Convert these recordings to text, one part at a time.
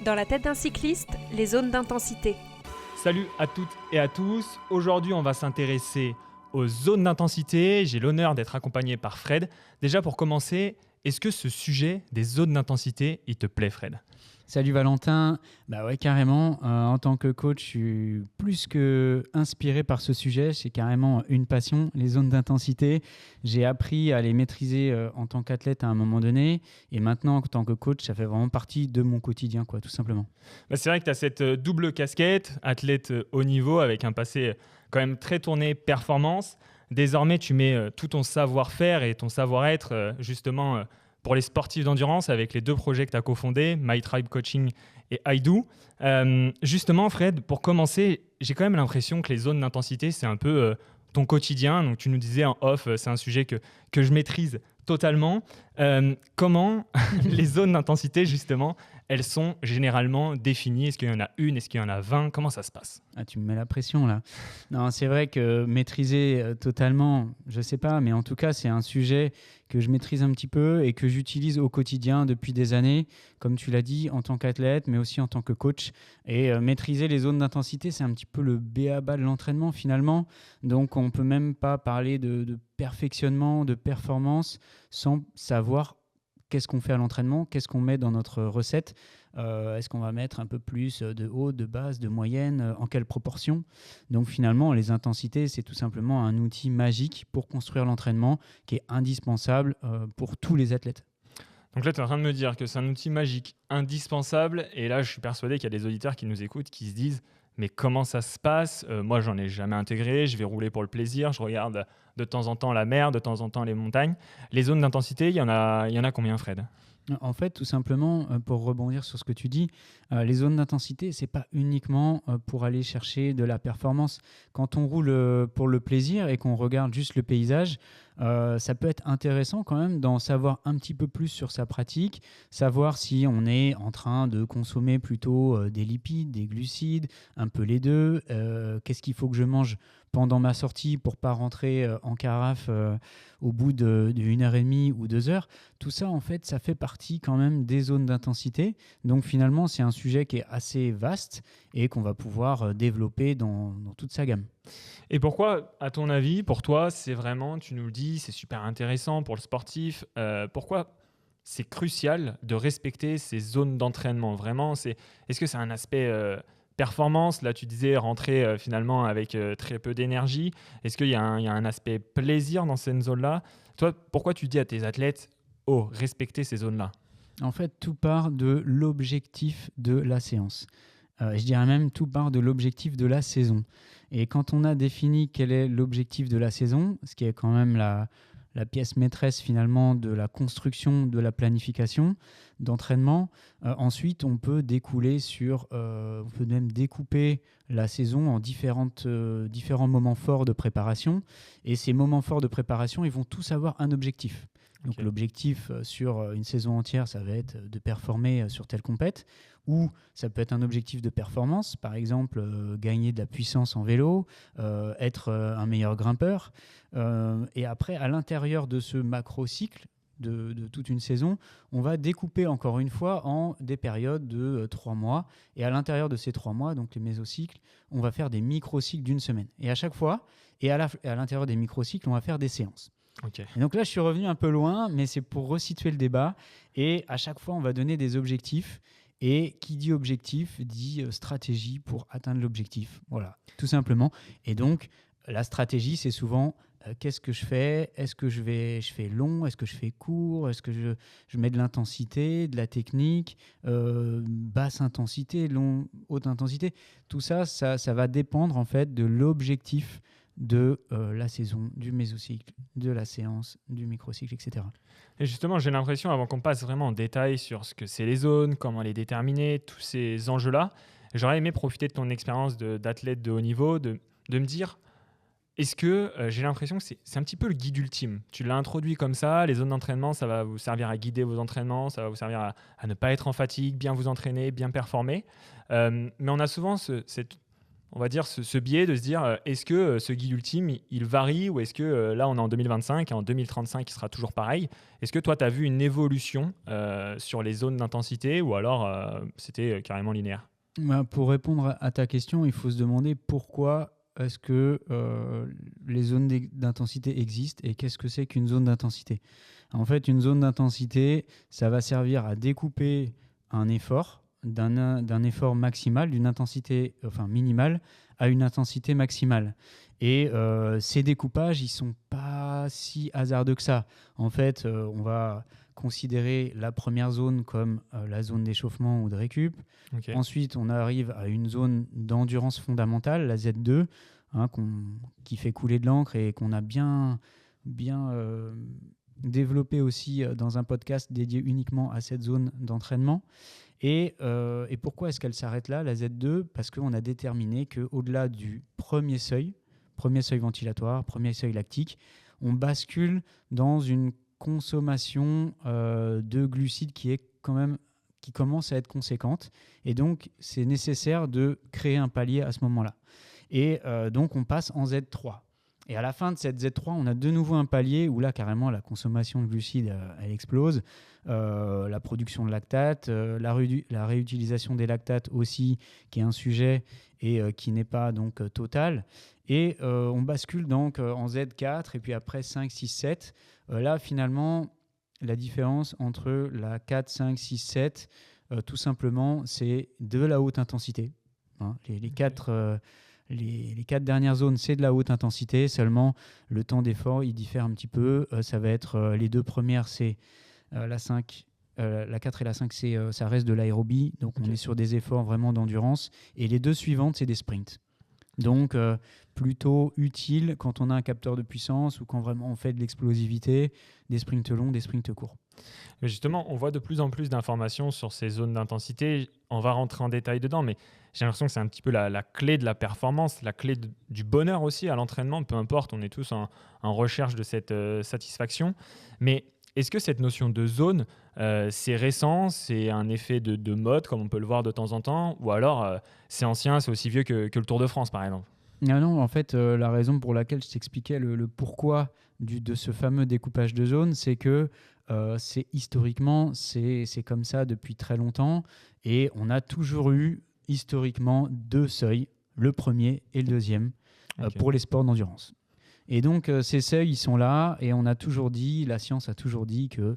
Dans la tête d'un cycliste, les zones d'intensité. Salut à toutes et à tous. Aujourd'hui, on va s'intéresser aux zones d'intensité. J'ai l'honneur d'être accompagné par Fred. Déjà, pour commencer, est-ce que ce sujet des zones d'intensité, il te plaît, Fred ? Salut Valentin, bah ouais carrément, en tant que coach, je suis plus que inspiré par ce sujet, c'est carrément une passion, les zones d'intensité. J'ai appris à les maîtriser en tant qu'athlète à un moment donné et maintenant en tant que coach, ça fait vraiment partie de mon quotidien, quoi, tout simplement. C'est vrai que tu as cette double casquette, athlète haut niveau avec un passé quand même très tourné performance. Désormais, tu mets tout ton savoir-faire et ton savoir-être justement pour les sportifs d'endurance avec les deux projets que tu as cofondés, My Tribe Coaching et I Do. Justement, Fred, pour commencer, j'ai quand même l'impression que les zones d'intensité, c'est un peu ton quotidien. Donc, tu nous disais en off, c'est un sujet que je maîtrise totalement. Comment les zones d'intensité, justement, elles sont généralement définies? Est-ce qu'il y en a une? Est-ce qu'il y en a 20? Comment ça se passe? Ah, tu me mets la pression là. Non, c'est vrai que maîtriser totalement, je sais pas, mais en tout cas, c'est un sujet que je maîtrise un petit peu et que j'utilise au quotidien depuis des années, comme tu l'as dit, en tant qu'athlète, mais aussi en tant que coach. Et maîtriser les zones d'intensité, c'est un petit peu le b.a.-ba de l'entraînement finalement. Donc, on peut même pas parler de perfectionnement, de performance, sans savoir qu'est-ce qu'on fait à l'entraînement, qu'est-ce qu'on met dans notre recette. Est-ce qu'on va mettre un peu plus de haut, de basse, de moyenne, en quelle proportion? Donc finalement, les intensités, c'est tout simplement un outil magique pour construire l'entraînement qui est indispensable pour tous les athlètes. Donc là, tu es en train de me dire que c'est un outil magique indispensable. Et là, je suis persuadé qu'il y a des auditeurs qui nous écoutent, qui se disent « Mais comment ça se passe ? Moi, j'en ai jamais intégré. Je vais rouler pour le plaisir. Je regarde de temps en temps la mer, de temps en temps les montagnes. » Les zones d'intensité, il y en a combien, Fred ? En fait, tout simplement, pour rebondir sur ce que tu dis, les zones d'intensité, ce n'est pas uniquement pour aller chercher de la performance. Quand on roule pour le plaisir et qu'on regarde juste le paysage, ça peut être intéressant quand même d'en savoir un petit peu plus sur sa pratique, savoir si on est en train de consommer plutôt des lipides, des glucides, un peu les deux, qu'est-ce qu'il faut que je mange pendant ma sortie pour ne pas rentrer en carafe au bout d'une heure et demie ou 2 heures. Tout ça, en fait, ça fait partie quand même des zones d'intensité. Donc finalement, c'est un sujet qui est assez vaste et qu'on va pouvoir développer dans toute sa gamme. Et pourquoi, à ton avis, pour toi, c'est vraiment, tu nous le dis, c'est super intéressant pour le sportif, pourquoi c'est crucial de respecter ces zones d'entraînement? Vraiment, est-ce que c'est un aspect performance? Là, tu disais rentrer finalement avec très peu d'énergie. Est-ce qu'il y a un aspect plaisir dans ces zones-là? Toi, pourquoi tu dis à tes athlètes « Oh, respectez ces zones-là » ? En fait, tout part de l'objectif de la séance. Je dirais même tout part de l'objectif de la saison. Et quand on a défini quel est l'objectif de la saison, ce qui est quand même la pièce maîtresse finalement de la construction de la planification d'entraînement, ensuite on peut découler on peut même découper la saison en différents moments forts de préparation. Et ces moments forts de préparation, ils vont tous avoir un objectif. Donc Okay. L'objectif sur une saison entière, ça va être de performer sur telle compète, ou ça peut être un objectif de performance, par exemple gagner de la puissance en vélo, être un meilleur grimpeur. Et après, à l'intérieur de ce macro-cycle de toute une saison, on va découper encore une fois en des périodes de 3 mois. Et à l'intérieur de ces 3 mois, donc les mésocycles, on va faire des micro-cycles d'une semaine. Et à chaque fois, et à l'intérieur des micro-cycles, on va faire des séances. Okay. Et donc là, je suis revenu un peu loin, mais c'est pour resituer le débat. Et à chaque fois, on va donner des objectifs. Et qui dit objectif dit stratégie pour atteindre l'objectif. Voilà, tout simplement. Et donc, la stratégie, c'est souvent qu'est-ce que je fais? Est-ce que je fais long? Est-ce que je fais court? Est-ce que je mets de l'intensité, de la technique, basse intensité, haute intensité? Tout ça va dépendre en fait de l'objectif de la saison, du mésocycle, de la séance, du microcycle, etc. Et justement, j'ai l'impression, avant qu'on passe vraiment en détail sur ce que c'est les zones, comment les déterminer, tous ces enjeux-là, j'aurais aimé profiter de ton expérience d'athlète de haut niveau, de me dire, est-ce que j'ai l'impression que c'est un petit peu le guide ultime? Tu l'as introduit comme ça, les zones d'entraînement, ça va vous servir à guider vos entraînements, ça va vous servir à ne pas être en fatigue, bien vous entraîner, bien performer. Mais on a souvent cette on va dire, ce biais de se dire est-ce que ce guide ultime, il varie ou est-ce que là, on est en 2025 et en 2035, il sera toujours pareil? Est-ce que toi, tu as vu une évolution sur les zones d'intensité ou alors c'était carrément linéaire? Bah, pour répondre à ta question, il faut se demander pourquoi est-ce que les zones d'intensité existent et qu'est-ce que c'est qu'une zone d'intensité. En fait, une zone d'intensité, ça va servir à découper un effort d'un effort maximal, d'une intensité minimale à une intensité maximale. Et ces découpages, ils sont pas si hasardeux que ça. En fait, on va considérer la première zone comme la zone d'échauffement ou de récup. Ok. Ensuite, on arrive à une zone d'endurance fondamentale, la Z2, qui fait couler de l'encre et qu'on a bien développé aussi dans un podcast dédié uniquement à cette zone d'entraînement. Et pourquoi est-ce qu'elle s'arrête là, la Z2? Parce qu'on a déterminé qu'au-delà du premier seuil ventilatoire, premier seuil lactique, on bascule dans une consommation de glucides qui commence à être conséquente. Et donc, c'est nécessaire de créer un palier à ce moment-là. Et donc, on passe en Z3. Et à la fin de cette Z3, on a de nouveau un palier où là, carrément, la consommation de glucides, elle explose. La production de lactate, la réutilisation des lactates aussi, qui est un sujet et qui n'est pas donc total. Et on bascule donc en Z4 et puis après 5, 6, 7. Là, finalement, la différence entre la 4, 5, 6, 7, tout simplement, c'est de la haute intensité. Hein, les 4 dernières zones, c'est de la haute intensité. Seulement, le temps d'effort, il diffère un petit peu. Ça va être les deux premières, c'est la 5. La 4 et la 5, ça reste de l'aérobie. Donc, on est sur des efforts vraiment d'endurance. Et les deux suivantes, c'est des sprints. Donc, plutôt utile quand on a un capteur de puissance ou quand vraiment on fait de l'explosivité, des sprints longs, des sprints courts. Mais justement, on voit de plus en plus d'informations sur ces zones d'intensité. On va rentrer en détail dedans, mais j'ai l'impression que c'est un petit peu la clé de la performance, la clé du bonheur aussi à l'entraînement. Peu importe, on est tous en recherche de cette satisfaction. Mais est-ce que cette notion de zone, c'est récent, c'est un effet de mode, comme on peut le voir de temps en temps, ou alors c'est ancien, c'est aussi vieux que le Tour de France, par exemple? Non, en fait, la raison pour laquelle je t'expliquais le pourquoi de ce fameux découpage de zones, c'est que historiquement, c'est comme ça depuis très longtemps. Et on a toujours eu, historiquement, deux seuils, le premier et le deuxième, pour les sports d'endurance. Et donc, ces seuils, ils sont là. Et on a toujours dit, la science a toujours dit que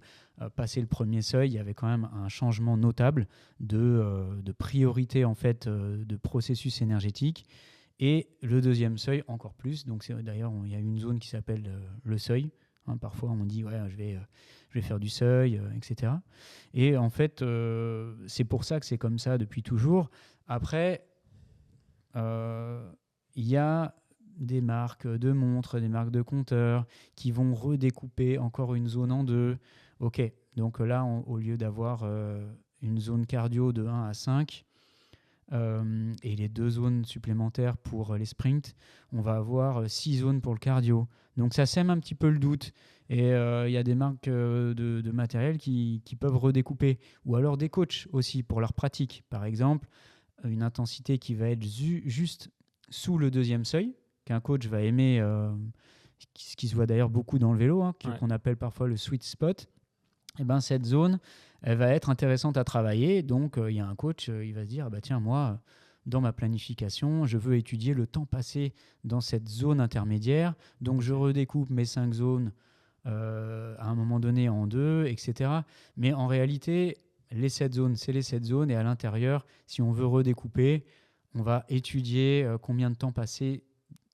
passé le premier seuil, il y avait quand même un changement notable de priorité, en fait, de processus énergétique. Et le deuxième seuil, encore plus. Donc, d'ailleurs, il y a une zone qui s'appelle le seuil. Hein, parfois, on dit, ouais, je vais faire du seuil, etc. Et en fait, c'est pour ça que c'est comme ça depuis toujours. Après, il y a des marques de montres, des marques de compteurs qui vont redécouper encore une zone en deux. OK, donc là, au lieu d'avoir une zone cardio de 1 à 5, et les 2 zones supplémentaires pour les sprints, on va avoir 6 zones pour le cardio. Donc ça sème un petit peu le doute. Et il y a des marques de matériel qui peuvent redécouper. Ou alors des coachs aussi pour leur pratique. Par exemple, une intensité qui va être juste sous le deuxième seuil, qu'un coach va aimer, ce qui se voit d'ailleurs beaucoup dans le vélo, qu'on appelle parfois le sweet spot. Et ben, cette zone, elle va être intéressante à travailler. Donc, il y a un coach, il va se dire, tiens, moi, dans ma planification, je veux étudier le temps passé dans cette zone intermédiaire. Donc, je redécoupe mes 5 zones à un moment donné en 2, etc. Mais en réalité, les 7 zones, c'est les 7 zones. Et à l'intérieur, si on veut redécouper, on va étudier combien de temps passé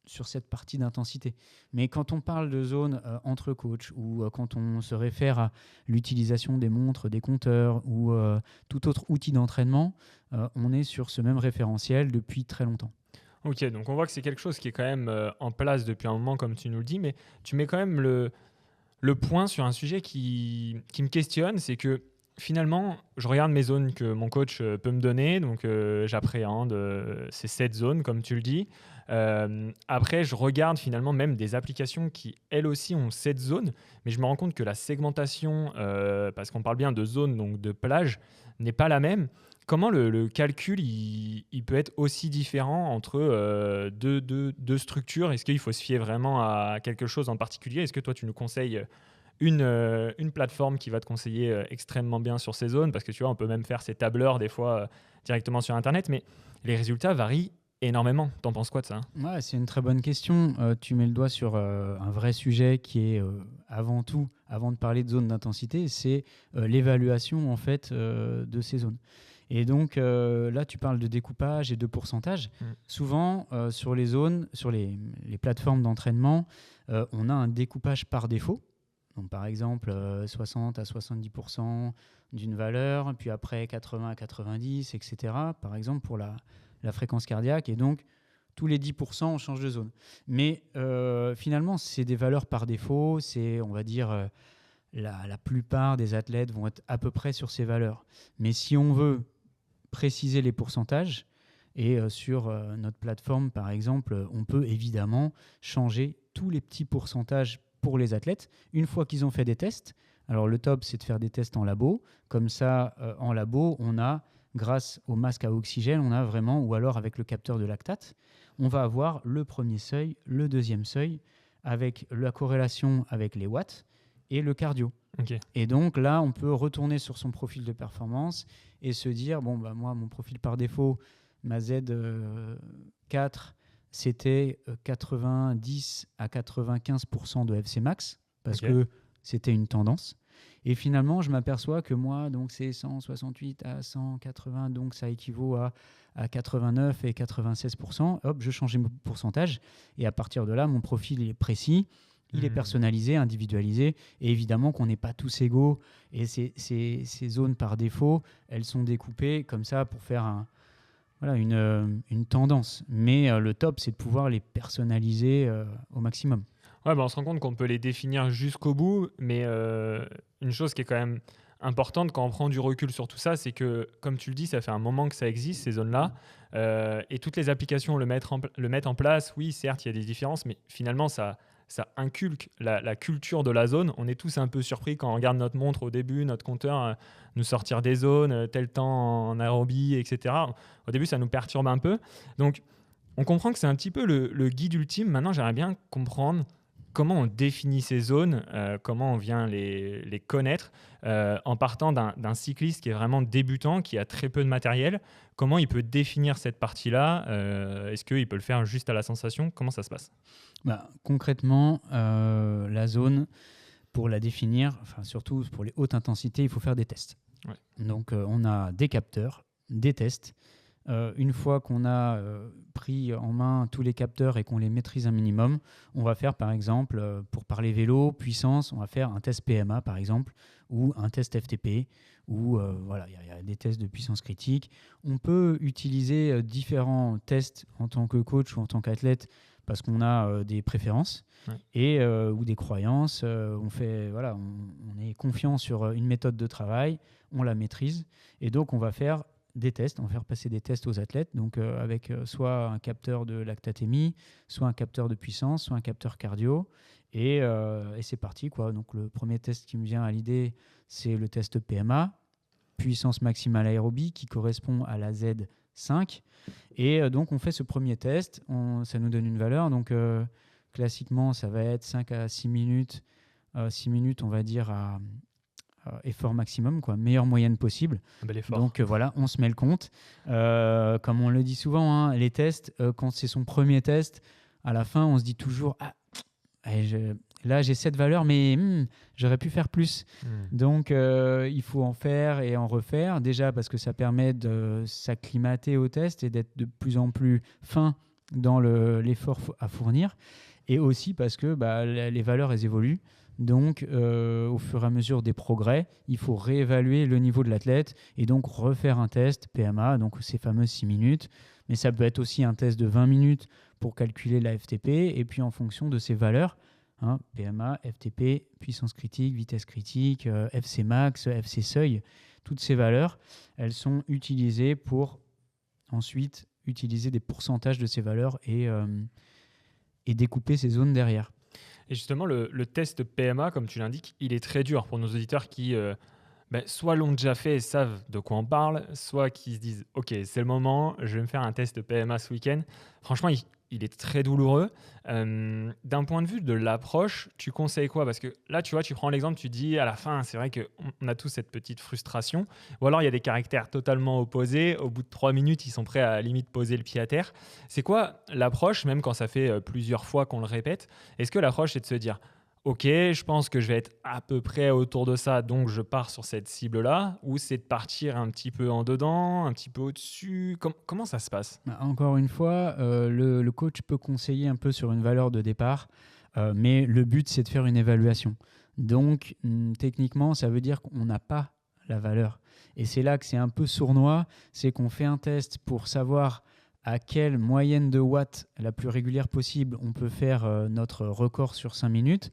sur cette partie d'intensité. Mais quand on parle de zone entre coachs ou quand on se réfère à l'utilisation des montres, des compteurs ou tout autre outil d'entraînement, on est sur ce même référentiel depuis très longtemps. Ok, donc on voit que c'est quelque chose qui est quand même en place depuis un moment, comme tu nous le dis, mais tu mets quand même le point sur un sujet qui me questionne, c'est que finalement, je regarde mes zones que mon coach peut me donner, donc j'appréhende ces 7 zones, comme tu le dis. Après, je regarde finalement même des applications qui, elles aussi, ont 7 zones, mais je me rends compte que la segmentation, parce qu'on parle bien de zones, donc de plage, n'est pas la même. comment le calcul il peut être aussi différent entre deux structures? Est-ce qu'il faut se fier vraiment à quelque chose en particulier? Est-ce que toi, tu nous conseilles une plateforme qui va te conseiller extrêmement bien sur ces zones? Parce que tu vois, on peut même faire ces tableurs des fois directement sur Internet, mais les résultats varient énormément. T'en penses quoi de ça? Ouais, c'est une très bonne question. Tu mets le doigt sur un vrai sujet qui est avant tout, avant de parler de zone d'intensité, c'est l'évaluation en fait de ces zones. Et donc là, tu parles de découpage et de pourcentage. Souvent, sur les zones, sur les plateformes d'entraînement, on a un découpage par défaut. Donc, par exemple, 60 à 70% d'une valeur, puis après 80 à 90, etc. Par exemple, pour la fréquence cardiaque. Et donc, tous les 10%, on change de zone. Mais finalement, c'est des valeurs par défaut. C'est, on va dire, la plupart des athlètes vont être à peu près sur ces valeurs. Mais si on veut préciser les pourcentages, et sur notre plateforme, par exemple, on peut évidemment changer tous les petits pourcentages pour les athlètes une fois qu'ils ont fait des tests. Alors le top, c'est de faire des tests en labo. Comme ça, en labo, on a, grâce au masque à oxygène, on a vraiment, ou alors avec le capteur de lactate, on va avoir le premier seuil, le deuxième seuil, avec la corrélation avec les watts et le cardio. Okay. Et donc là, on peut retourner sur son profil de performance et se dire, bon, bah, moi, mon profil par défaut, ma Z4, c'était 90 à 95% de FC max, parce que c'était une tendance. Et finalement, je m'aperçois que moi, donc c'est 168 à 180, donc ça équivaut à 89 et 96%. Hop, je changeais mon pourcentage. Et à partir de là, mon profil est précis. Il est personnalisé, individualisé, et évidemment qu'on n'est pas tous égaux. Et ces zones par défaut, elles sont découpées comme ça pour faire une tendance. Mais le top, c'est de pouvoir les personnaliser au maximum. Ouais, bah on se rend compte qu'on peut les définir jusqu'au bout, mais une chose qui est quand même importante quand on prend du recul sur tout ça, c'est que, comme tu le dis, ça fait un moment que ça existe, ces zones-là, et toutes les applications le mettent en place. Oui, certes, il y a des différences, mais finalement, ça inculque la culture de la zone. On est tous un peu surpris quand on regarde notre montre au début, notre compteur nous sortir des zones, tel temps en aérobie, etc. Au début, ça nous perturbe un peu. Donc, on comprend que c'est un petit peu le guide ultime. Maintenant, j'aimerais bien comprendre comment on définit ces zones, comment on vient les connaître, en partant d'un cycliste qui est vraiment débutant, qui a très peu de matériel. Comment il peut définir cette partie-là? Est-ce qu'il peut le faire juste à la sensation? Comment ça se passe? Concrètement, la zone, pour la définir, enfin, surtout pour les hautes intensités, il faut faire des tests. Ouais. Donc, on a des capteurs, des tests. Une fois qu'on a pris en main tous les capteurs et qu'on les maîtrise un minimum, on va faire par exemple, pour parler vélo, puissance, on va faire un test PMA par exemple, ou un test FTP, ou voilà, il y a des tests de puissance critique. On peut utiliser différents tests en tant que coach ou en tant qu'athlète parce qu'on a des préférences et, ou des croyances. On est confiant sur une méthode de travail, on la maîtrise, et donc on va faire des tests, on va faire passer des tests aux athlètes, donc avec soit un capteur de lactatémie, soit un capteur de puissance, soit un capteur cardio, et c'est parti, quoi. Donc le premier test qui me vient à l'idée, c'est le test PMA, puissance maximale aérobie, qui correspond à la Z5, et donc on fait ce premier test, ça nous donne une valeur, donc classiquement ça va être 5 à 6 minutes, 6 minutes on va dire à effort maximum, quoi, meilleure moyenne possible. Donc voilà, on se met le compte. Comme on le dit souvent, hein, les tests, quand c'est son premier test, à la fin, on se dit toujours là j'ai cette valeur, mais j'aurais pu faire plus. Donc il faut en faire et en refaire, déjà parce que ça permet de s'acclimater au test et d'être de plus en plus fin dans l'effort à fournir, et aussi parce que les valeurs, elles évoluent. Donc, au fur et à mesure des progrès, il faut réévaluer le niveau de l'athlète et donc refaire un test PMA, donc ces fameuses 6 minutes. Mais ça peut être aussi un test de 20 minutes pour calculer la FTP, et puis en fonction de ces valeurs, PMA, FTP, puissance critique, vitesse critique, FC max, FC seuil, toutes ces valeurs, elles sont utilisées pour ensuite utiliser des pourcentages de ces valeurs et découper ces zones derrière. Et justement, le test PMA, comme tu l'indiques, il est très dur pour nos auditeurs qui soit l'ont déjà fait et savent de quoi on parle, soit qui se disent ok, c'est le moment, je vais me faire un test PMA ce week-end. Franchement, il est très douloureux. D'un point de vue de l'approche, tu conseilles quoi? Parce que là, tu vois, tu prends l'exemple, tu dis à la fin, c'est vrai qu'on a tous cette petite frustration. Ou alors, il y a des caractères totalement opposés. Au bout de 3 minutes, ils sont prêts à limite poser le pied à terre. C'est quoi l'approche, même quand ça fait plusieurs fois qu'on le répète? Est-ce que l'approche, c'est de se dire ok, je pense que je vais être à peu près autour de ça, donc je pars sur cette cible-là, ou c'est de partir un petit peu en dedans, un petit peu au-dessus? Comment ça se passe? Bah, encore une fois, le coach peut conseiller un peu sur une valeur de départ, mais le but, c'est de faire une évaluation. Donc, techniquement, ça veut dire qu'on n'a pas la valeur. Et c'est là que c'est un peu sournois, c'est qu'on fait un test pour savoir à quelle moyenne de watts la plus régulière possible on peut faire notre record sur 5 minutes,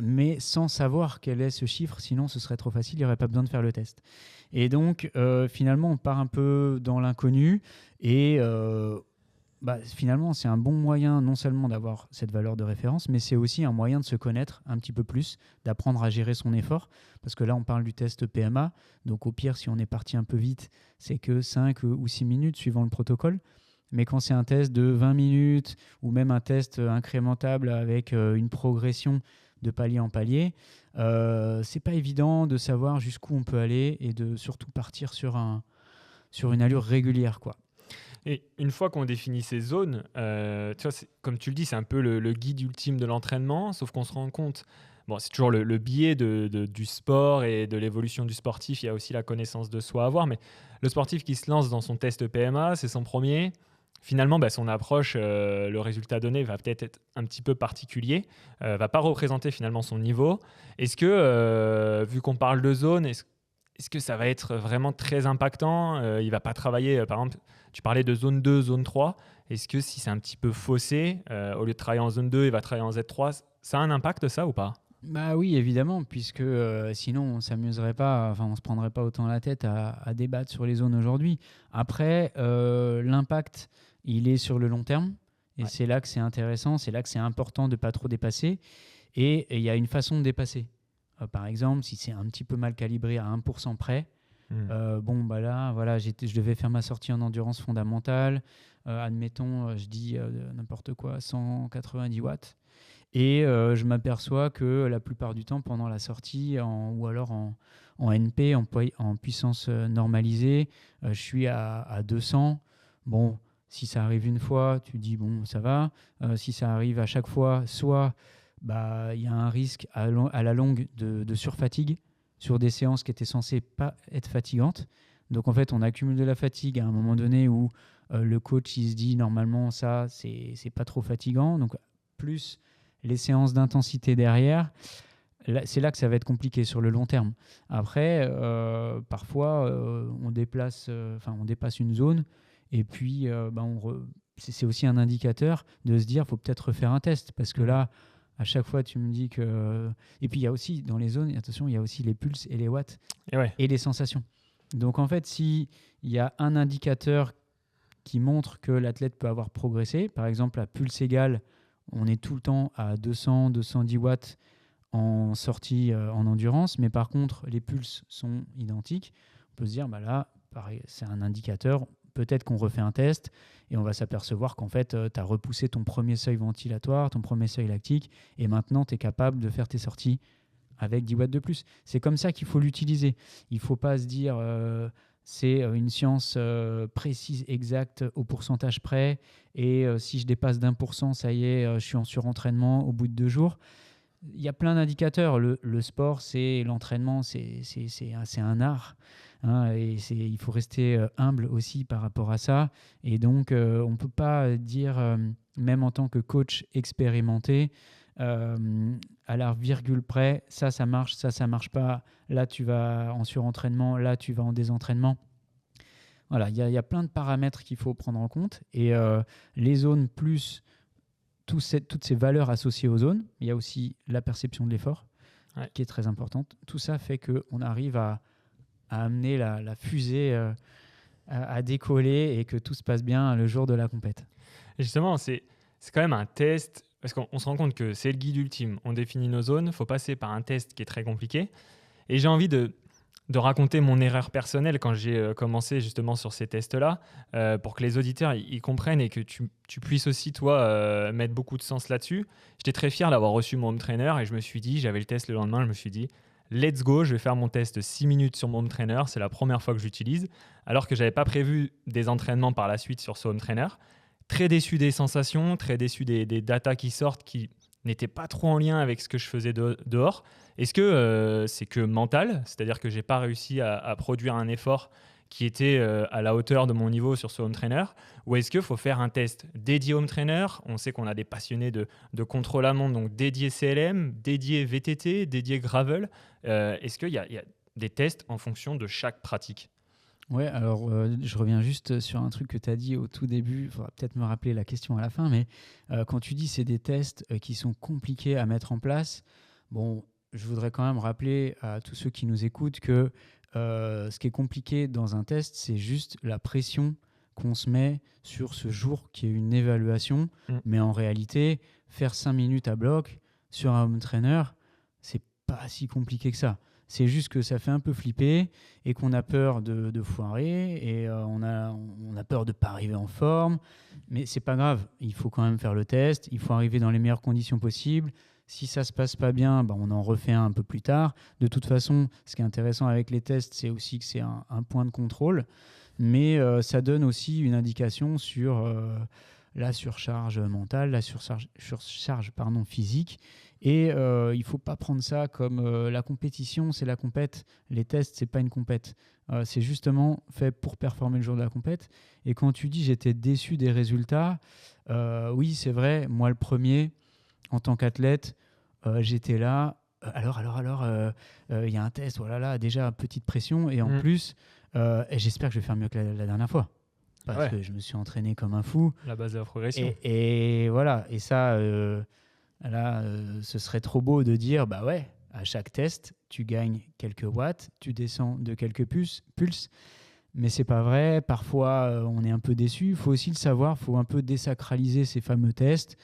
mais sans savoir quel est ce chiffre, sinon ce serait trop facile, il n'y aurait pas besoin de faire le test. Et donc, finalement, on part un peu dans l'inconnu et finalement, c'est un bon moyen non seulement d'avoir cette valeur de référence, mais c'est aussi un moyen de se connaître un petit peu plus, d'apprendre à gérer son effort, parce que là, on parle du test PMA, donc au pire, si on est parti un peu vite, c'est que 5 ou 6 minutes suivant le protocole. Mais quand c'est un test de 20 minutes ou même un test incrémentable avec une progression de palier en palier, c'est pas évident de savoir jusqu'où on peut aller et de surtout partir sur une allure régulière, quoi. Et une fois qu'on définit ces zones, tu vois, comme tu le dis, c'est un peu le guide ultime de l'entraînement, sauf qu'on se rend compte, bon, c'est toujours le biais du sport et de l'évolution du sportif, il y a aussi la connaissance de soi à avoir, mais le sportif qui se lance dans son test PMA, c'est son premier. Finalement, son approche, le résultat donné va peut-être être un petit peu particulier, va pas représenter finalement son niveau. Est-ce que, vu qu'on parle de zone, est-ce que ça va être vraiment très impactant? Il va pas travailler, par exemple, tu parlais de zone 2, zone 3. Est-ce que si c'est un petit peu faussé, au lieu de travailler en zone 2, il va travailler en Z3, ça a un impact ça ou pas? Bah oui, évidemment, puisque sinon on s'amuserait pas, enfin on se prendrait pas autant la tête à débattre sur les zones aujourd'hui. Après, l'impact, il est sur le long terme, et Ouais. c'est là que c'est intéressant, c'est là que c'est important de pas trop dépasser, et il y a une façon de dépasser. Par exemple, si c'est un petit peu mal calibré à 1% près, là, voilà, je devais faire ma sortie en endurance fondamentale, admettons, je dis n'importe quoi, 190 watts. Et je m'aperçois que la plupart du temps, pendant la sortie, ou alors en NP, en puissance normalisée, je suis à 200. Bon, si ça arrive une fois, tu dis, bon, ça va. Si ça arrive à chaque fois, soit il y a un risque à la longue de surfatigue sur des séances qui étaient censées pas être fatigantes. Donc en fait, on accumule de la fatigue à un moment donné où le coach il se dit, normalement, ça, c'est pas trop fatigant. Donc plus les séances d'intensité derrière, c'est là que ça va être compliqué sur le long terme. Après, parfois, on dépasse une zone et puis c'est aussi un indicateur de se dire, faut peut-être refaire un test parce que là, à chaque fois, tu me dis que... Et puis, il y a aussi, dans les zones, attention, il y a aussi les pulses et les watts et les sensations. Donc, en fait, s'il y a un indicateur qui montre que l'athlète peut avoir progressé, par exemple, à pulse égale, on est tout le temps à 200, 210 watts en sortie en endurance, mais par contre, les pulses sont identiques. On peut se dire, là, pareil, c'est un indicateur. Peut-être qu'on refait un test et on va s'apercevoir qu'en fait, tu as repoussé ton premier seuil ventilatoire, ton premier seuil lactique, et maintenant, tu es capable de faire tes sorties avec 10 watts de plus. C'est comme ça qu'il faut l'utiliser. Il ne faut pas se dire c'est une science précise, exacte, au pourcentage près, et si je dépasse d'1%, ça y est, je suis en surentraînement au bout de 2 jours. Il y a plein d'indicateurs. Le sport, c'est l'entraînement, c'est un art. Et il faut rester humble aussi par rapport à ça. Et donc, on ne peut pas dire, même en tant que coach expérimenté, à la virgule près, ça marche, ça marche pas. Là, tu vas en surentraînement, là, tu vas en désentraînement. Voilà, il y a plein de paramètres qu'il faut prendre en compte. Et les zones plus toutes ces valeurs associées aux zones, il y a aussi la perception de l'effort qui est très importante. Tout ça fait qu'on arrive à amener la fusée à décoller et que tout se passe bien le jour de la compète. Justement, c'est quand même un test, parce qu'on se rend compte que c'est le guide ultime. On définit nos zones, il faut passer par un test qui est très compliqué. Et j'ai envie de de raconter mon erreur personnelle quand j'ai commencé justement sur ces tests-là, pour que les auditeurs ils comprennent et que tu puisses aussi, toi, mettre beaucoup de sens là-dessus. J'étais très fier d'avoir reçu mon home trainer et je me suis dit, j'avais le test le lendemain, je me suis dit, let's go, je vais faire mon test 6 minutes sur mon home trainer. C'est la première fois que j'utilise, alors que je n'avais pas prévu des entraînements par la suite sur ce home trainer. Très déçu des sensations, très déçu des datas qui sortent qui n'étaient pas trop en lien avec ce que je faisais dehors. Est-ce que c'est que mental, c'est-à-dire que je n'ai pas réussi à produire un effort qui était à la hauteur de mon niveau sur ce home trainer, ou est-ce qu'il faut faire un test dédié home trainer? On sait qu'on a des passionnés de contrôle à montre, donc dédié CLM, dédié VTT, dédié gravel. Est-ce qu'il y a des tests en fonction de chaque pratique? Ouais, alors je reviens juste sur un truc que tu as dit au tout début. Il faudra peut-être me rappeler la question à la fin, mais quand tu dis c'est des tests qui sont compliqués à mettre en place, bon, je voudrais quand même rappeler à tous ceux qui nous écoutent que ce qui est compliqué dans un test, c'est juste la pression qu'on se met sur ce jour qui est une évaluation. Mais en réalité, faire 5 minutes à bloc sur un home trainer, c'est pas si compliqué que ça. C'est juste que ça fait un peu flipper et qu'on a peur de foirer et on a peur de ne pas arriver en forme. Mais c'est pas grave, il faut quand même faire le test, il faut arriver dans les meilleures conditions possibles. Si ça ne se passe pas bien, on en refait un peu plus tard. De toute façon, ce qui est intéressant avec les tests, c'est aussi que c'est un point de contrôle. Mais ça donne aussi une indication sur la surcharge mentale, la surcharge physique. Et il ne faut pas prendre ça comme la compétition, c'est la compète. Les tests, ce n'est pas une compète. C'est justement fait pour performer le jour de la compète. Et quand tu dis j'étais déçu des résultats, oui, c'est vrai, moi le premier, en tant qu'athlète, j'étais là. Alors, il y a un test, voilà, là, déjà, petite pression. Et en plus, j'espère que je vais faire mieux que la dernière fois. Parce que je me suis entraîné comme un fou. La base de la progression. Et voilà, et ça... Là, ce serait trop beau de dire, bah ouais, à chaque test, tu gagnes quelques watts, tu descends de quelques pulses, mais c'est pas vrai. Parfois, on est un peu déçu. Il faut aussi le savoir, il faut un peu désacraliser ces fameux tests.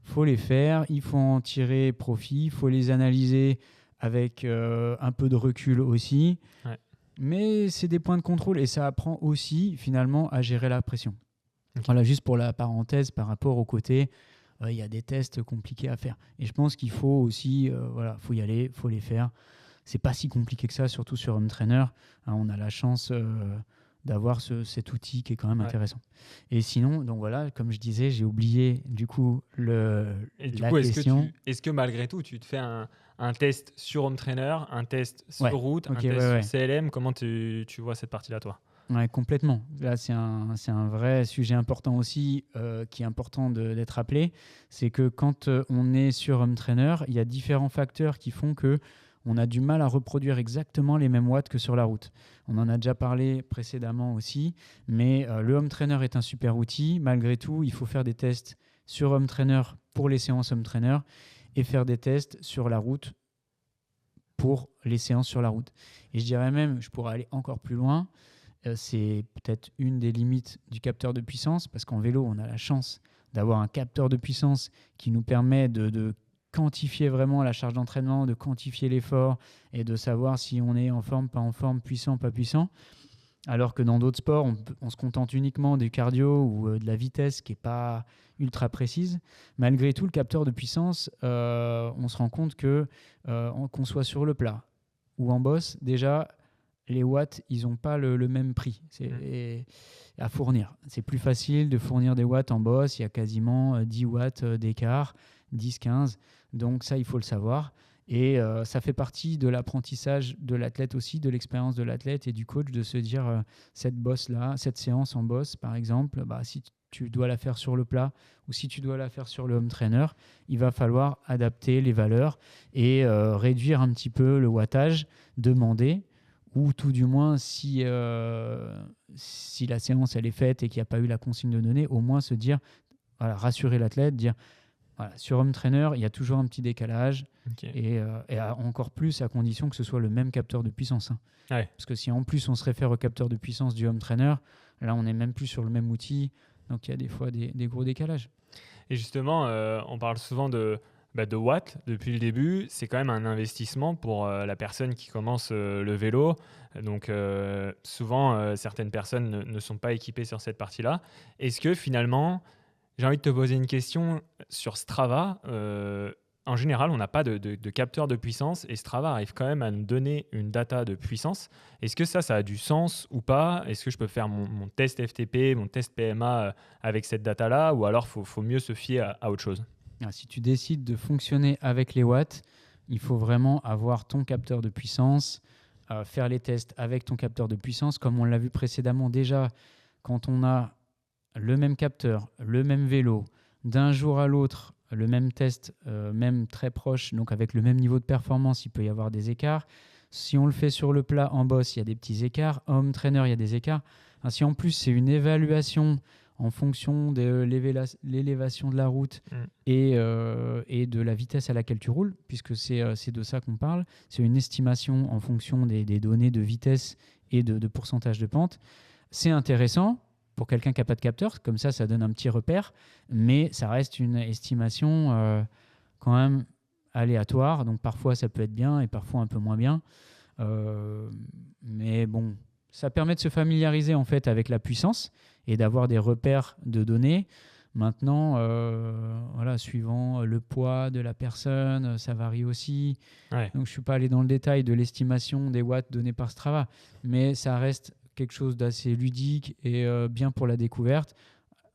Il faut les faire, il faut en tirer profit, il faut les analyser avec un peu de recul aussi. Ouais. Mais c'est des points de contrôle et ça apprend aussi finalement à gérer la pression. Okay. Voilà, juste pour la parenthèse par rapport au côté... il y a des tests compliqués à faire. Et je pense qu'il faut aussi, faut y aller, faut les faire. C'est pas si compliqué que ça, surtout sur Home Trainer. On a la chance d'avoir cet outil qui est quand même intéressant. Et sinon, donc voilà, comme je disais, j'ai oublié du coup la question. Est-ce que malgré tout, tu te fais un test sur Home Trainer, un test sur route, un test sur CLM? Comment tu vois cette partie-là, toi? Ouais, complètement. Là, c'est un vrai sujet important aussi qui est important d'être rappelé. C'est que quand on est sur Home Trainer, il y a différents facteurs qui font qu'on a du mal à reproduire exactement les mêmes watts que sur la route. On en a déjà parlé précédemment aussi, mais le Home Trainer est un super outil. Malgré tout, il faut faire des tests sur Home Trainer pour les séances Home Trainer et faire des tests sur la route pour les séances sur la route. Et je dirais même, je pourrais aller encore plus loin, c'est peut-être une des limites du capteur de puissance, parce qu'en vélo, on a la chance d'avoir un capteur de puissance qui nous permet de quantifier vraiment la charge d'entraînement, de quantifier l'effort et de savoir si on est en forme, pas en forme, puissant, pas puissant. Alors que dans d'autres sports, on se contente uniquement du cardio ou de la vitesse qui n'est pas ultra précise. Malgré tout, le capteur de puissance, on se rend compte que qu'on soit sur le plat ou en bosse, déjà, les watts, ils n'ont pas le même prix à fournir. C'est plus facile de fournir des watts en bosse. Il y a quasiment 10 watts d'écart, 10, 15. Donc ça, il faut le savoir. Et ça fait partie de l'apprentissage de l'athlète aussi, de l'expérience de l'athlète et du coach, de se dire cette bosse-là, cette séance en bosse, par exemple, si tu dois la faire sur le plat ou si tu dois la faire sur le home trainer, il va falloir adapter les valeurs et réduire un petit peu le wattage demandé. Ou tout du moins, si la séance elle est faite et qu'il n'y a pas eu la consigne de données, au moins se dire, voilà, rassurer l'athlète, dire, voilà, sur Home Trainer, il y a toujours un petit décalage, et encore plus à condition que ce soit le même capteur de puissance. Hein. Ouais. Parce que si en plus on se réfère au capteur de puissance du Home Trainer, là on n'est même plus sur le même outil, donc il y a des fois des gros décalages. Et justement, on parle souvent de de watts depuis le début, c'est quand même un investissement pour la personne qui commence le vélo. Donc souvent, certaines personnes ne sont pas équipées sur cette partie-là. Est-ce que finalement, j'ai envie de te poser une question sur Strava. En général, on n'a pas de capteur de puissance et Strava arrive quand même à nous donner une data de puissance. Est-ce que ça a du sens ou pas? Est-ce que je peux faire mon test FTP, mon test PMA avec cette data-là, ou alors faut mieux se fier à autre chose? Si tu décides de fonctionner avec les watts, il faut vraiment avoir ton capteur de puissance, faire les tests avec ton capteur de puissance. Comme on l'a vu précédemment déjà, quand on a le même capteur, le même vélo, d'un jour à l'autre, le même test, même très proche, donc avec le même niveau de performance, il peut y avoir des écarts. Si on le fait sur le plat en boss, il y a des petits écarts. Home trainer, il y a des écarts. Si en plus, c'est une évaluation en fonction de l'élévation de la route et de la vitesse à laquelle tu roules, puisque c'est de ça qu'on parle. C'est une estimation en fonction des données de vitesse et de pourcentage de pente. C'est intéressant pour quelqu'un qui n'a pas de capteur, comme ça donne un petit repère, mais ça reste une estimation quand même aléatoire, donc parfois ça peut être bien et parfois un peu moins bien. Mais bon, ça permet de se familiariser en fait avec la puissance et d'avoir des repères de données. Maintenant, voilà, suivant le poids de la personne, ça varie aussi. Ouais. Donc je ne suis pas allé dans le détail de l'estimation des watts donnés par Strava, mais ça reste quelque chose d'assez ludique et bien pour la découverte.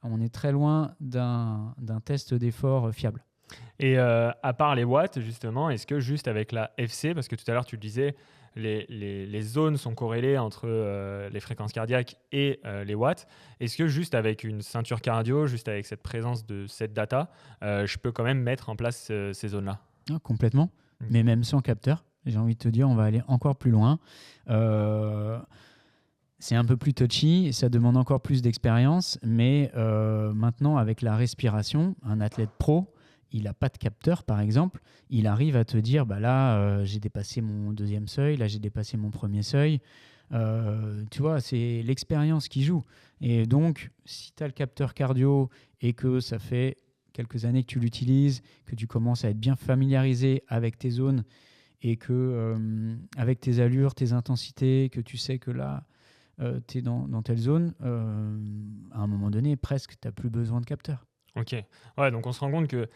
On est très loin d'un test d'effort fiable. Et à part les watts, justement, est-ce que juste avec la FC, parce que tout à l'heure tu le disais, les zones sont corrélées entre les fréquences cardiaques et les watts, est-ce que juste avec une ceinture cardio, juste avec cette présence de cette data, je peux quand même mettre en place ces zones-là? Complètement, mais même sans capteur. J'ai envie de te dire, on va aller encore plus loin. C'est un peu plus touchy, ça demande encore plus d'expérience, mais maintenant, avec la respiration, un athlète pro, il n'a pas de capteur, par exemple, il arrive à te dire, là, j'ai dépassé mon deuxième seuil, là, j'ai dépassé mon premier seuil. Tu vois, c'est l'expérience qui joue. Et donc, si tu as le capteur cardio et que ça fait quelques années que tu l'utilises, que tu commences à être bien familiarisé avec tes zones et que avec tes allures, tes intensités, que tu sais que là, tu es dans telle zone, à un moment donné, presque, tu n'as plus besoin de capteur. Ok. Ouais, donc on se rend compte que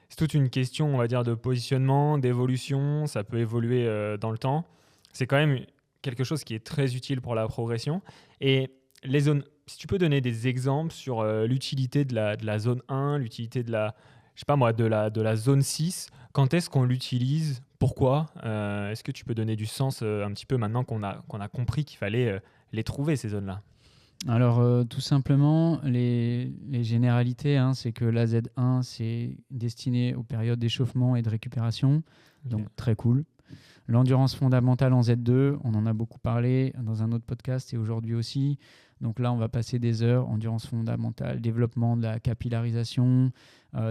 c'est toute une question, on va dire, de positionnement, d'évolution. Ça peut évoluer dans le temps. C'est quand même quelque chose qui est très utile pour la progression. Et les zones, si tu peux donner des exemples sur l'utilité de la zone 1, l'utilité de la, je sais pas moi, de la zone 6, quand est-ce qu'on l'utilise? Pourquoi? Est-ce que tu peux donner du sens un petit peu maintenant qu'on a compris qu'il fallait les trouver, ces zones-là? Alors, tout simplement, les généralités, c'est que la Z1, c'est destiné aux périodes d'échauffement et de récupération, donc très cool. L'endurance fondamentale en Z2, on en a beaucoup parlé dans un autre podcast et aujourd'hui aussi. Donc là, on va passer des heures, endurance fondamentale, développement de la capillarisation,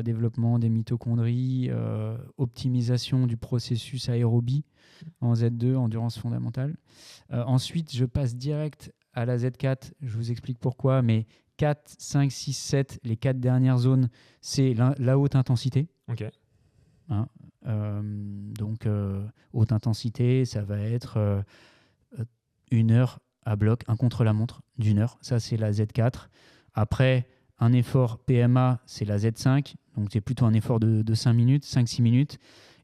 développement des mitochondries, optimisation du processus aérobie en Z2, endurance fondamentale. Ensuite, je passe direct à la Z4, je vous explique pourquoi, mais 4, 5, 6, 7, les 4 dernières zones, c'est la haute intensité. Ok. Donc, haute intensité, ça va être 1 heure à bloc, un contre-la-montre d'1 heure. Ça, c'est la Z4. Après, un effort PMA, c'est la Z5. Donc, c'est plutôt un effort de 5 minutes, 5-6 minutes.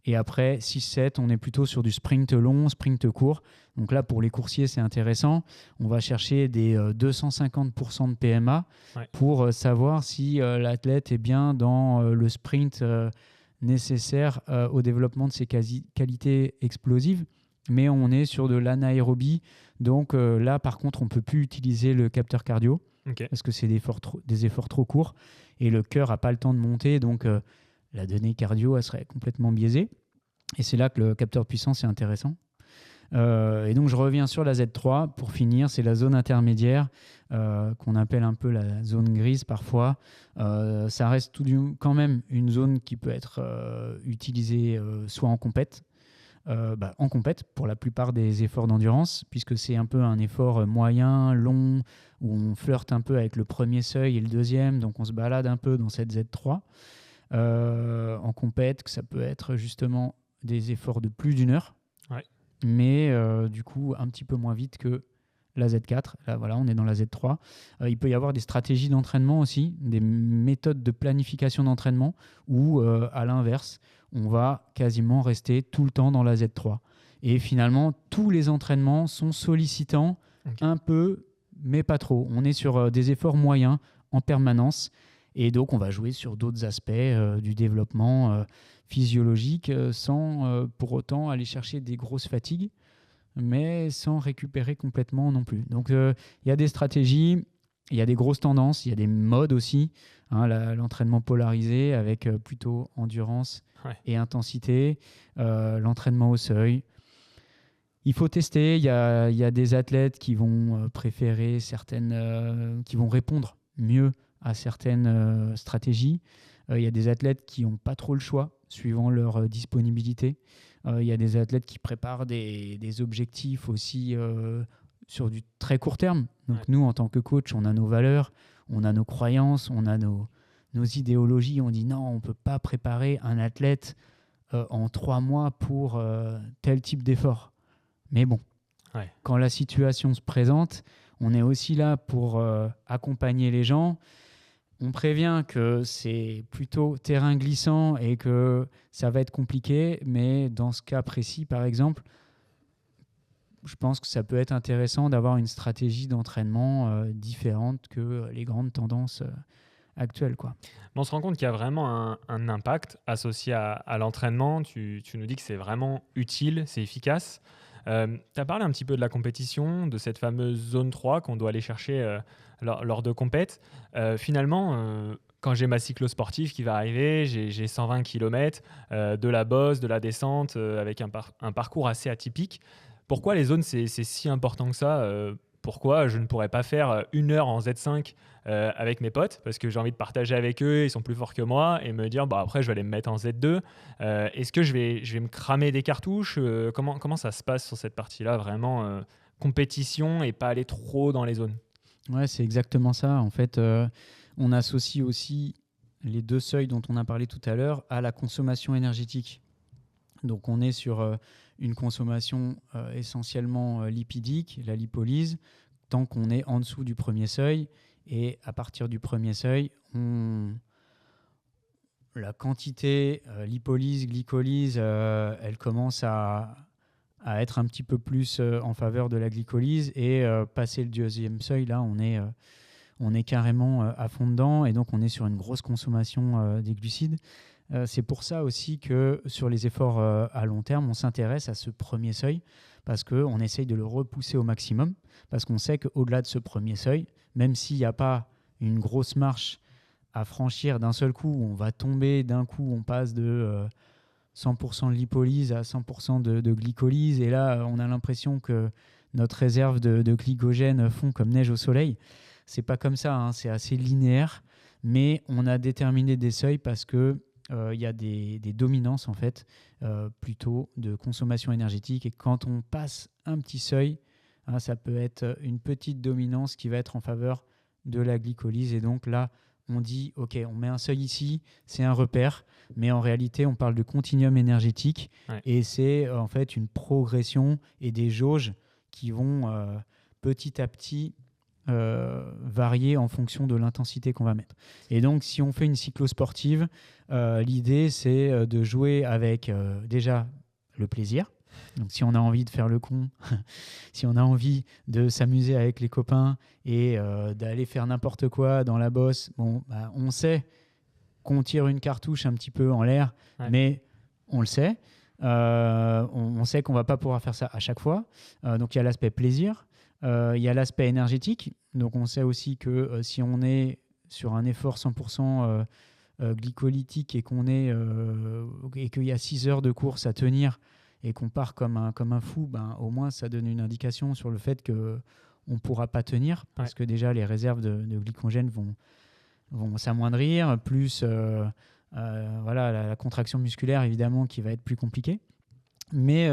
Et après, 6-7, on est plutôt sur du sprint long, sprint court. Donc là, pour les coursiers, c'est intéressant. On va chercher des 250% de PMA pour savoir si l'athlète est bien dans le sprint nécessaire au développement de ses qualités explosives. Mais on est sur de l'anaérobie. Donc là, par contre, on ne peut plus utiliser le capteur cardio parce que c'est des efforts trop courts. Et le cœur n'a pas le temps de monter. Donc, la donnée cardio, elle serait complètement biaisée. Et c'est là que le capteur puissance est intéressant. Et donc, je reviens sur la Z3. Pour finir, c'est la zone intermédiaire qu'on appelle un peu la zone grise parfois. Ça reste quand même une zone qui peut être utilisée soit en compète, pour la plupart des efforts d'endurance, puisque c'est un peu un effort moyen, long, où on flirte un peu avec le premier seuil et le deuxième. Donc, on se balade un peu dans cette Z3. en compète, que ça peut être justement des efforts de plus d'1 heure, Ouais. mais du coup un petit peu moins vite que la Z4. Là, voilà, on est dans la Z3. Il peut y avoir des stratégies d'entraînement aussi, des méthodes de planification d'entraînement où, à l'inverse, on va quasiment rester tout le temps dans la Z3. Et finalement, tous les entraînements sont sollicitants un peu, mais pas trop. On est sur des efforts moyens en permanence. Et donc, on va jouer sur d'autres aspects du développement physiologique sans pour autant aller chercher des grosses fatigues, mais sans récupérer complètement non plus. Donc, il y a des stratégies, il y a des grosses tendances, il y a des modes aussi. L'entraînement polarisé avec plutôt endurance et intensité, l'entraînement au seuil. Il faut tester. Il y a des athlètes qui vont préférer certaines, qui vont répondre mieux à certaines stratégies. Il y a des athlètes qui n'ont pas trop le choix suivant leur disponibilité. Il y a des athlètes qui préparent des objectifs aussi sur du très court terme. Donc nous, en tant que coach, on a nos valeurs, on a nos croyances, on a nos idéologies. On dit non, on ne peut pas préparer un athlète en 3 mois pour tel type d'effort. Mais bon, quand la situation se présente, on est aussi là pour accompagner les gens. On prévient que c'est plutôt terrain glissant et que ça va être compliqué, mais dans ce cas précis, par exemple, je pense que ça peut être intéressant d'avoir une stratégie d'entraînement différente que les grandes tendances actuelles, quoi. On se rend compte qu'il y a vraiment un impact associé à l'entraînement. Tu nous dis que c'est vraiment utile, c'est efficace. Tu as parlé un petit peu de la compétition, de cette fameuse zone 3 qu'on doit aller chercher lors de compètes. Finalement, quand j'ai ma cyclosportive qui va arriver, j'ai 120 km, de la bosse, de la descente, avec un parcours assez atypique. Pourquoi les zones, c'est si important que ça pourquoi je ne pourrais pas faire 1 heure en Z5 avec mes potes parce que j'ai envie de partager avec eux, ils sont plus forts que moi et me dire après je vais aller me mettre en Z2. Est-ce que je vais me cramer des cartouches comment ça se passe sur cette partie-là vraiment compétition et pas aller trop dans les zones? Ouais, c'est exactement ça. En fait, on associe aussi les 2 seuils dont on a parlé tout à l'heure à la consommation énergétique. Donc on est sur une consommation essentiellement lipidique, la lipolyse, tant qu'on est en dessous du premier seuil. Et à partir du premier seuil, la quantité lipolyse, glycolyse, elle commence à être un petit peu plus en faveur de la glycolyse. Et passer le 2e seuil, là, on est carrément à fond dedans. Et donc, on est sur une grosse consommation des glucides. C'est pour ça aussi que sur les efforts à long terme, on s'intéresse à ce premier seuil parce qu'on essaye de le repousser au maximum, parce qu'on sait qu'au-delà de ce premier seuil, même s'il n'y a pas une grosse marche à franchir d'un seul coup, on va tomber d'un coup, on passe de 100% de lipolyse à 100% de glycolyse, et là, on a l'impression que notre réserve de glycogène fond comme neige au soleil. C'est pas comme ça, hein, c'est assez linéaire, mais on a déterminé des seuils parce que il y a des dominances en fait, plutôt de consommation énergétique, et quand on passe un petit seuil, ça peut être une petite dominance qui va être en faveur de la glycolyse, et donc là on dit ok, on met un seuil ici, c'est un repère, mais en réalité on parle de continuum énergétique, et c'est en fait une progression et des jauges qui vont petit à petit varier en fonction de l'intensité qu'on va mettre. Et donc, si on fait une cyclosportive, l'idée, c'est de jouer avec déjà le plaisir. Donc, si on a envie de faire le con, si on a envie de s'amuser avec les copains et d'aller faire n'importe quoi dans la bosse, on sait qu'on tire une cartouche un petit peu en l'air, mais on le sait. On sait qu'on ne va pas pouvoir faire ça à chaque fois. Donc, il y a l'aspect plaisir. Il y a l'aspect énergétique. Donc, on sait aussi que si on est sur un effort 100% glycolytique et qu'il y a 6 heures de course à tenir et qu'on part comme un fou, au moins, ça donne une indication sur le fait qu'on ne pourra pas tenir parce que déjà, les réserves de glycogène vont s'amoindrir, plus la contraction musculaire, évidemment, qui va être plus compliquée. Mais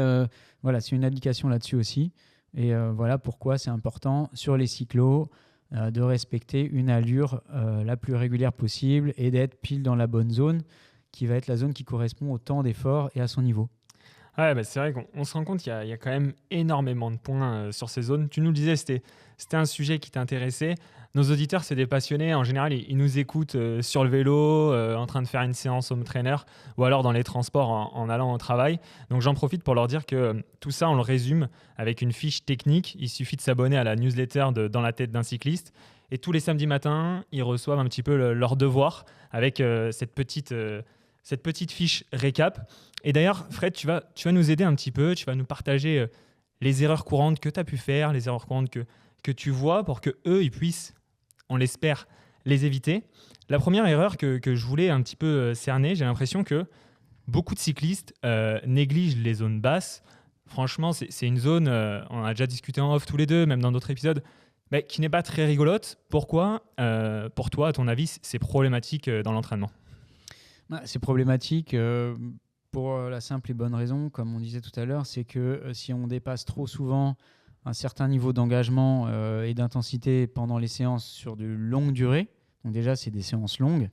c'est une indication là-dessus aussi. Et voilà pourquoi c'est important sur les cyclos de respecter une allure la plus régulière possible et d'être pile dans la bonne zone. qui va être la zone qui correspond au temps d'effort et à son niveau. Ouais, bah c'est vrai qu'on se rend compte qu'il y a quand même énormément de points sur ces zones. Tu nous le disais, c'était un sujet qui t'intéressait. Nos auditeurs, c'est des passionnés. En général, ils nous écoutent sur le vélo, en train de faire une séance home trainer ou alors dans les transports en allant au travail. Donc j'en profite pour leur dire que tout ça, on le résume avec une fiche technique. Il suffit de s'abonner à la newsletter de Dans la tête d'un cycliste. Et tous les samedis matins, ils reçoivent un petit peu leur devoir avec cette petite fiche récap. Et d'ailleurs, Fred, tu vas nous aider un petit peu, tu vas nous partager les erreurs courantes que tu as pu faire, les erreurs courantes que tu vois pour qu'eux, ils puissent, on l'espère, les éviter. La première erreur que je voulais un petit peu cerner, j'ai l'impression que beaucoup de cyclistes négligent les zones basses. Franchement, c'est une zone, on a déjà discuté en off tous les deux, même dans d'autres épisodes, mais qui n'est pas très rigolote. Pourquoi, pour toi, à ton avis, c'est problématique dans l'entraînement ? C'est problématique pour la simple et bonne raison, comme on disait tout à l'heure, c'est que si on dépasse trop souvent un certain niveau d'engagement et d'intensité pendant les séances sur de longues durées, donc déjà c'est des séances longues,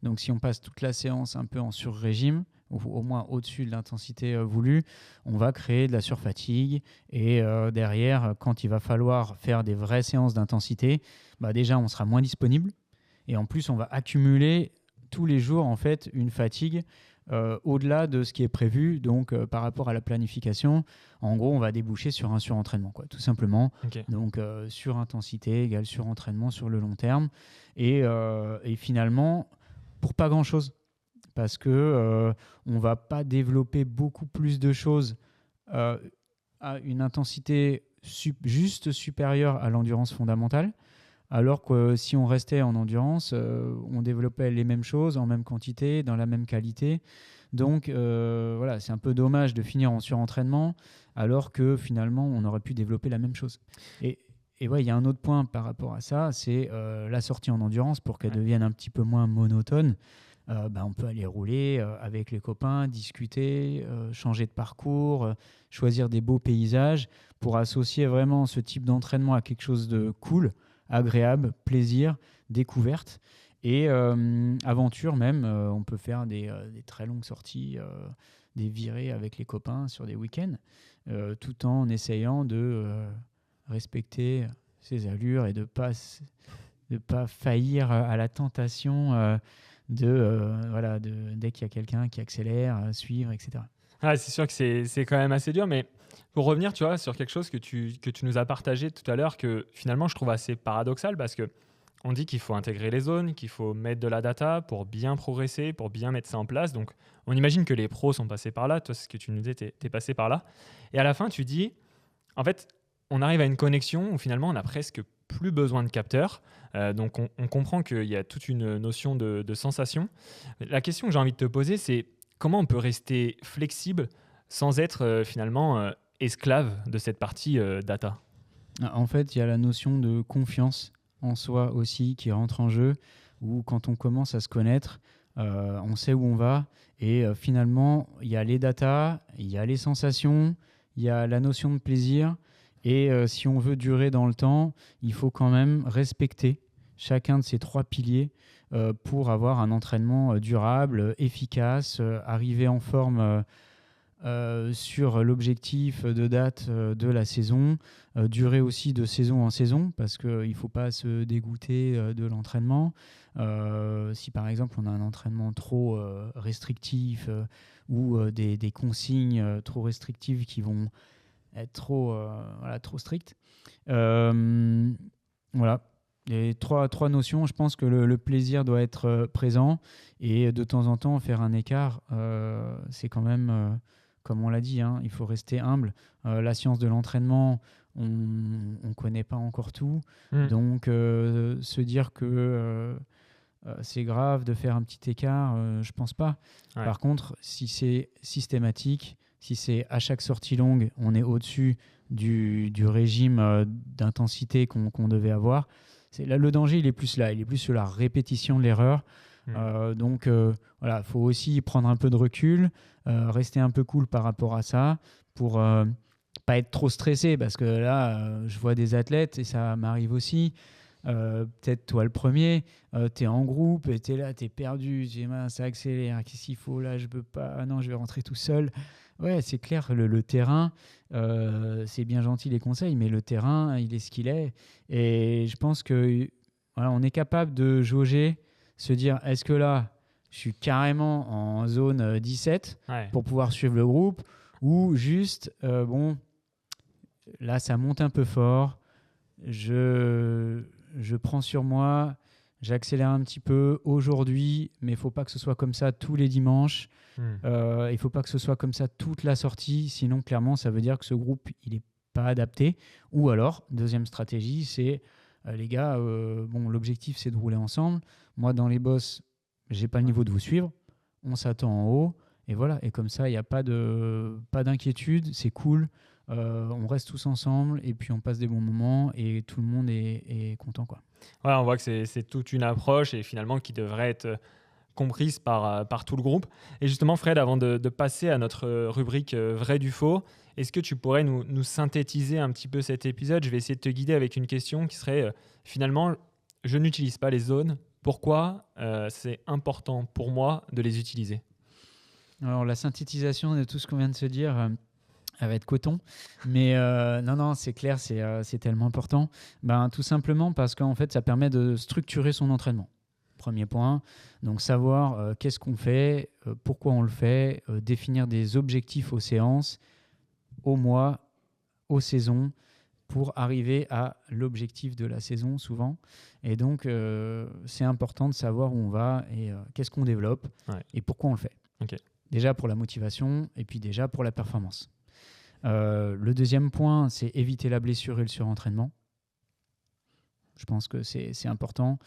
donc si on passe toute la séance un peu en sur-régime, ou au moins au-dessus de l'intensité voulue, on va créer de la surfatigue et derrière, quand il va falloir faire des vraies séances d'intensité, déjà on sera moins disponible et en plus on va accumuler tous les jours en fait une fatigue au-delà de ce qui est prévu, donc par rapport à la planification. En gros, on va déboucher sur un surentraînement, quoi, tout simplement. Okay. Donc surintensité égale surentraînement sur le long terme. Et finalement, pour pas grand-chose, parce qu'on ne va pas développer beaucoup plus de choses à une intensité juste supérieure à l'endurance fondamentale. Alors que si on restait en endurance, on développait les mêmes choses en même quantité, dans la même qualité. Donc voilà, c'est un peu dommage de finir en surentraînement alors que finalement on aurait pu développer la même chose. Et ouais, il y a un autre point par rapport à ça, c'est la sortie en endurance pour qu'elle devienne un petit peu moins monotone. On peut aller rouler avec les copains, discuter, changer de parcours, choisir des beaux paysages pour associer vraiment ce type d'entraînement à quelque chose de cool, agréable, plaisir, découverte et aventure même. On peut faire des très longues sorties, des virées avec les copains sur des week-ends, tout en essayant de respecter ses allures et de pas faillir à la tentation dès qu'il y a quelqu'un qui accélère, suivre, etc. Ah, c'est sûr que c'est quand même assez dur, mais pour revenir, tu vois, sur quelque chose que tu nous as partagé tout à l'heure, que finalement je trouve assez paradoxal, parce que on dit qu'il faut intégrer les zones, qu'il faut mettre de la data pour bien progresser, pour bien mettre ça en place. Donc, on imagine que les pros sont passés par là. Toi, ce que tu nous disais, t'es passé par là. Et à la fin, tu dis, en fait, on arrive à une connexion où finalement, on n'a presque plus besoin de capteurs. Donc, on comprend qu'il y a toute une notion de sensation. La question que j'ai envie de te poser, c'est comment on peut rester flexible sans être finalement esclave de cette partie data ? En fait, il y a la notion de confiance en soi aussi qui rentre en jeu, où quand on commence à se connaître, on sait où on va et finalement, il y a les datas, il y a les sensations, il y a la notion de plaisir et si on veut durer dans le temps, il faut quand même respecter chacun de ces trois piliers pour avoir un entraînement durable, efficace, arriver en forme sur l'objectif de date de la saison, durer aussi de saison en saison, parce qu'il ne faut pas se dégoûter de l'entraînement. Si par exemple on a un entraînement trop restrictif ou des consignes trop restrictives qui vont être trop strictes. Voilà. Les trois notions, je pense que le plaisir doit être présent et de temps en temps faire un écart, c'est quand même... Comme on l'a dit, il faut rester humble. La science de l'entraînement, on ne connaît pas encore tout. Donc, se dire que c'est grave de faire un petit écart, je ne pense pas. Ouais. Par contre, si c'est systématique, si c'est à chaque sortie longue, on est au-dessus du régime d'intensité qu'on devait avoir, là, le danger, il est plus là. Il est plus sur la répétition de l'erreur. Donc, voilà, faut aussi prendre un peu de recul, rester un peu cool par rapport à ça pour pas être trop stressé parce que là, je vois des athlètes et ça m'arrive aussi. peut-être toi le premier, tu es en groupe et tu es là, tu es perdu, tu dis, mince, ça accélère, qu'est-ce qu'il faut là, je peux pas, ah non, je vais rentrer tout seul. Ouais, c'est clair, le terrain, c'est bien gentil les conseils, mais le terrain, il est ce qu'il est. Et je pense que voilà, on est capable de jauger, se dire, est-ce que là, je suis carrément en zone 17 pour pouvoir suivre le groupe, ou juste, bon, là, ça monte un peu fort, je prends sur moi, j'accélère un petit peu aujourd'hui, mais il ne faut pas que ce soit comme ça tous les dimanches. Il ne faut pas que ce soit comme ça toute la sortie, sinon clairement ça veut dire que ce groupe il n'est pas adapté. Ou alors, deuxième stratégie, c'est les gars, bon, l'objectif c'est de rouler ensemble. Moi dans les bosses, j'ai pas le niveau de vous suivre. On s'attend en haut et voilà. Et comme ça, il n'y a pas d'inquiétude, c'est cool. On reste tous ensemble et puis on passe des bons moments et tout le monde est content, quoi. Ouais, on voit que c'est toute une approche et finalement qui devrait être comprise par tout le groupe. Et justement, Fred, avant de passer à notre rubrique vrai du faux, est-ce que tu pourrais nous synthétiser un petit peu cet épisode ? Je vais essayer de te guider avec une question qui serait finalement, je n'utilise pas les zones. Pourquoi c'est important pour moi de les utiliser ? Alors, la synthétisation de tout ce qu'on vient de se dire, elle va être coton. Mais non, c'est clair, c'est tellement important. Tout simplement parce qu'en fait, ça permet de structurer son entraînement. Premier point, donc savoir qu'est-ce qu'on fait, pourquoi on le fait, définir des objectifs aux séances, aux mois, aux saisons, pour arriver à l'objectif de la saison souvent. Et donc, c'est important de savoir où on va et qu'est-ce qu'on développe et pourquoi on le fait. Okay. Déjà pour la motivation et puis déjà pour la performance. Le deuxième point, c'est éviter la blessure et le surentraînement. Je pense que c'est important.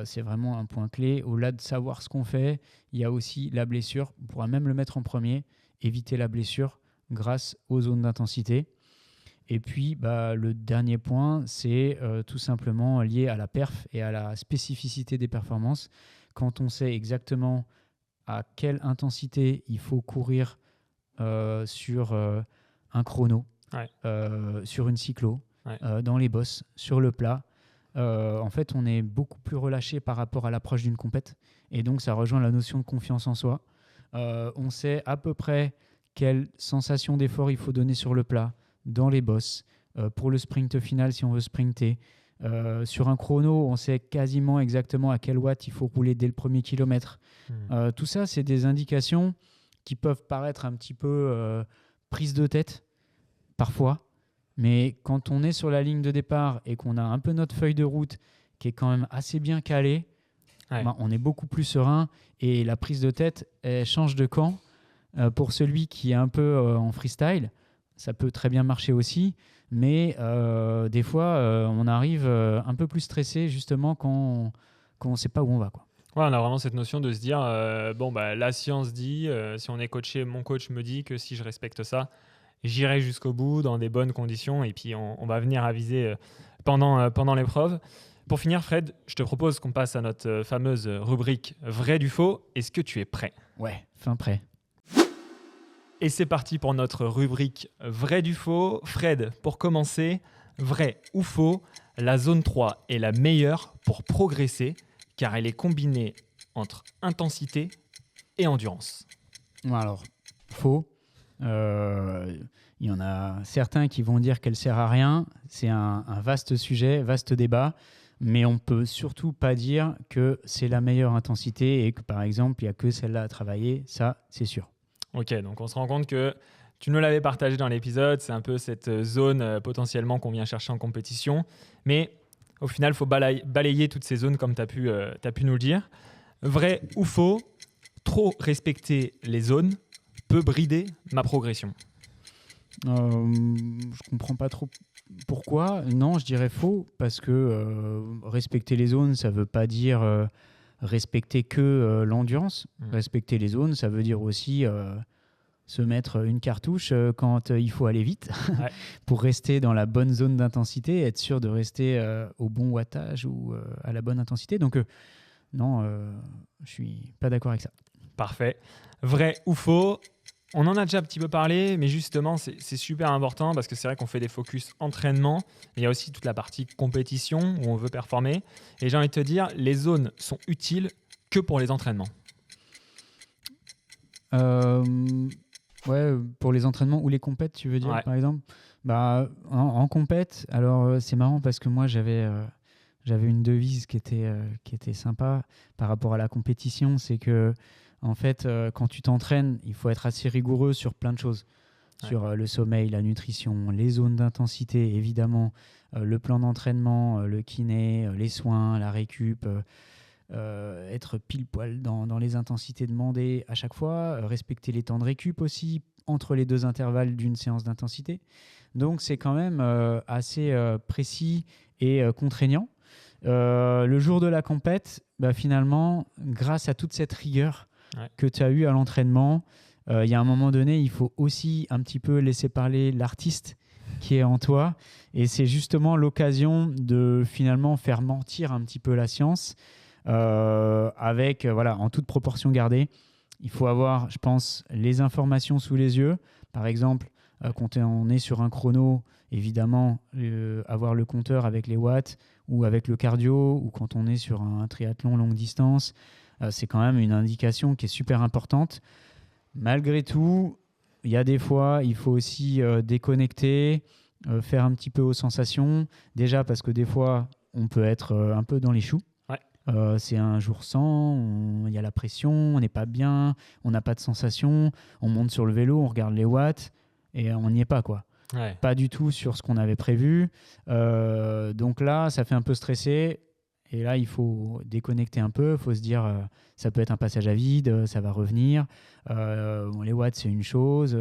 C'est vraiment un point clé. Au-delà de savoir ce qu'on fait, il y a aussi la blessure. On pourra même le mettre en premier. Éviter la blessure grâce aux zones d'intensité. Et puis, le dernier point, c'est tout simplement lié à la perf et à la spécificité des performances. Quand on sait exactement à quelle intensité il faut courir sur un chrono, sur une cyclo, dans les bosses, sur le plat, en fait, on est beaucoup plus relâché par rapport à l'approche d'une compète. Et donc, ça rejoint la notion de confiance en soi. On sait à peu près quelle sensation d'effort il faut donner sur le plat, dans les bosses, pour le sprint final si on veut sprinter. Sur un chrono, on sait quasiment exactement à quel watt il faut rouler dès le premier kilomètre. Tout ça, c'est des indications qui peuvent paraître un petit peu prise de tête, parfois. Mais quand on est sur la ligne de départ et qu'on a un peu notre feuille de route qui est quand même assez bien calée, on est beaucoup plus serein et la prise de tête, elle change de camp. Pour celui qui est un peu en freestyle, ça peut très bien marcher aussi, mais des fois, on arrive un peu plus stressé justement quand on ne sait pas où on va, quoi. Ouais, on a vraiment cette notion de se dire, la science dit, si on est coaché, mon coach me dit que si je respecte ça, j'irai jusqu'au bout dans des bonnes conditions et puis on va venir aviser pendant l'épreuve. Pour finir, Fred, je te propose qu'on passe à notre fameuse rubrique vrai du faux. Est-ce que tu es prêt ? Ouais, fin prêt. Et c'est parti pour notre rubrique vrai du faux. Fred, pour commencer, vrai ou faux, la zone 3 est la meilleure pour progresser car elle est combinée entre intensité et endurance. Alors, faux. Il y en a certains qui vont dire qu'elle sert à rien. C'est un vaste sujet, vaste débat, mais on peut surtout pas dire que c'est la meilleure intensité et que par exemple il n'y a que celle-là à travailler. Ça, c'est sûr. Ok, donc on se rend compte que tu nous l'avais partagé dans l'épisode, c'est un peu cette zone potentiellement qu'on vient chercher en compétition, mais au final, il faut balayer toutes ces zones comme tu as pu nous le dire. Vrai ou faux, trop respecter les zones peut brider ma progression. Je comprends pas trop pourquoi. Non, je dirais faux, parce que respecter les zones, ça veut pas dire respecter que l'endurance. Respecter les zones, ça veut dire aussi se mettre une cartouche quand il faut aller vite pour rester dans la bonne zone d'intensité, être sûr de rester au bon wattage ou à la bonne intensité. Donc non, je suis pas d'accord avec ça. Parfait. Vrai ou faux, On en a déjà un petit peu parlé, mais justement, c'est super important parce que c'est vrai qu'on fait des focus entraînement, mais il y a aussi toute la partie compétition où on veut performer. Et j'ai envie de te dire, les zones sont utiles que pour les entraînements. Ouais, pour les entraînements ou les compètes, tu veux dire, par exemple. En compète, alors c'est marrant parce que moi, j'avais une devise qui était sympa par rapport à la compétition, c'est que en fait, quand tu t'entraînes, il faut être assez rigoureux sur plein de choses. Sur le sommeil, la nutrition, les zones d'intensité, évidemment, le plan d'entraînement, le kiné, les soins, la récup, être pile poil dans les intensités demandées à chaque fois, respecter les temps de récup aussi entre les 2 intervalles d'une séance d'intensité. Donc, c'est quand même assez précis et contraignant. Le jour de la compète, finalement, grâce à toute cette rigueur que tu as eue à l'entraînement, il y a un moment donné, il faut aussi un petit peu laisser parler l'artiste qui est en toi. Et c'est justement l'occasion de finalement faire mentir un petit peu la science avec, en toute proportion gardée. Il faut avoir, je pense, les informations sous les yeux. Par exemple, quand on est sur un chrono, évidemment, avoir le compteur avec les watts ou avec le cardio, ou quand on est sur un triathlon longue distance, c'est quand même une indication qui est super importante. Malgré tout, il y a des fois, il faut aussi déconnecter, faire un petit peu aux sensations. Déjà parce que des fois, on peut être un peu dans les choux. C'est un jour sans, il y a la pression, on n'est pas bien, on n'a pas de sensation, on monte sur le vélo, on regarde les watts et on n'y est pas, quoi. Pas du tout sur ce qu'on avait prévu. Donc là, ça fait un peu stresser. Et là, il faut déconnecter un peu. Il faut se dire, ça peut être un passage à vide, ça va revenir. Les watts, c'est une chose.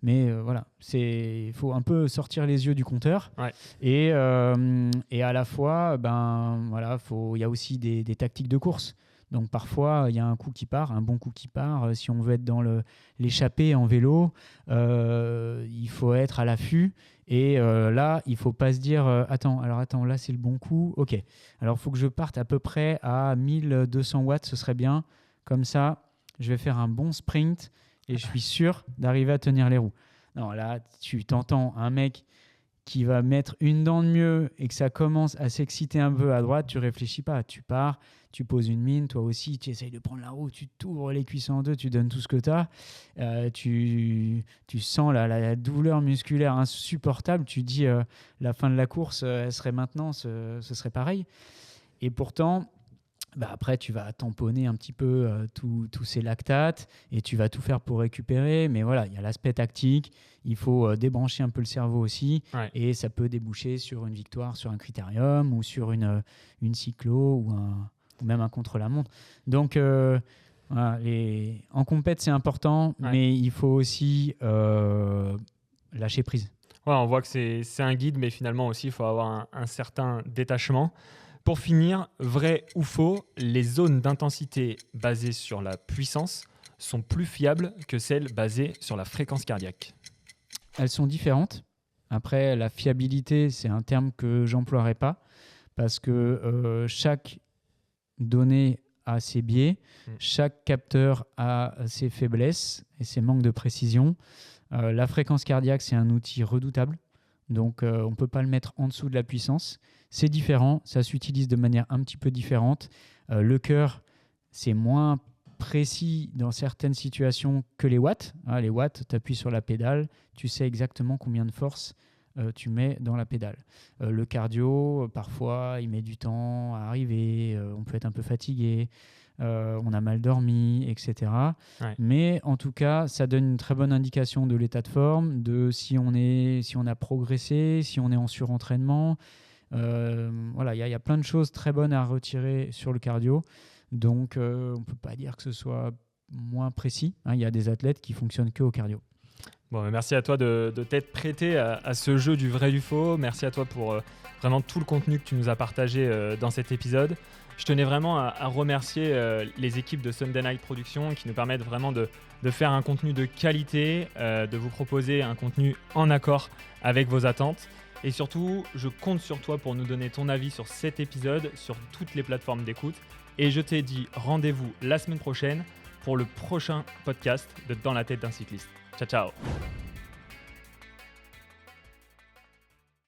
Mais voilà, il faut un peu sortir les yeux du compteur. Et à la fois, il y a aussi des tactiques de course. Donc parfois, il y a un coup qui part, un bon coup qui part. Si on veut être dans l'échappée en vélo, il faut être à l'affût. Et là, il ne faut pas se dire attends, là, c'est le bon coup. OK. Alors, il faut que je parte à peu près à 1200 watts, ce serait bien. Comme ça, je vais faire un bon sprint et je suis sûr d'arriver à tenir les roues. Non, là, tu t'entends un mec qui va mettre une dent de mieux et que ça commence à s'exciter un peu à droite, tu réfléchis pas. Tu pars, tu poses une mine, toi aussi, tu essayes de prendre la roue, tu t'ouvres les cuisses en deux, tu donnes tout ce que tu as. Tu sens la douleur musculaire insupportable. Tu dis la fin de la course, elle serait maintenant, ce serait pareil. Et pourtant, après, tu vas tamponner un petit peu tous ces lactates et tu vas tout faire pour récupérer. Mais voilà, il y a l'aspect tactique. Il faut débrancher un peu le cerveau aussi. Et ça peut déboucher sur une victoire sur un critérium ou sur une cyclo ou même un contre-la-montre. Donc, en compète, c'est important, mais il faut aussi lâcher prise. On voit que c'est un guide, mais finalement aussi, il faut avoir un certain détachement. Pour finir, vrai ou faux, les zones d'intensité basées sur la puissance sont plus fiables que celles basées sur la fréquence cardiaque. Elles sont différentes. Après, la fiabilité, c'est un terme que j'emploierai pas parce que chaque donnée a ses biais, chaque capteur a ses faiblesses et ses manques de précision. La fréquence cardiaque, c'est un outil redoutable. Donc, on ne peut pas le mettre en dessous de la puissance. C'est différent, ça s'utilise de manière un petit peu différente. Le cœur, c'est moins précis dans certaines situations que les watts. Les watts, tu appuies sur la pédale, tu sais exactement combien de force tu mets dans la pédale. Le cardio, parfois, il met du temps à arriver, on peut être un peu fatigué, on a mal dormi, etc. Mais en tout cas, ça donne une très bonne indication de l'état de forme, de si on a progressé, si on est en surentraînement. Il y a plein de choses très bonnes à retirer sur le cardio. Donc, on ne peut pas dire que ce soit moins précis. Il y a des athlètes qui fonctionnent que au cardio. Bon, merci à toi de t'être prêté à ce jeu du vrai du faux. Merci à toi pour vraiment tout le contenu que tu nous as partagé dans cet épisode. Je tenais vraiment à remercier les équipes de Sunday Night Productions qui nous permettent vraiment de faire un contenu de qualité, de vous proposer un contenu en accord avec vos attentes. Et surtout, je compte sur toi pour nous donner ton avis sur cet épisode sur toutes les plateformes d'écoute. Et je t'ai dit rendez-vous la semaine prochaine pour le prochain podcast de Dans la tête d'un cycliste. Ciao, ciao.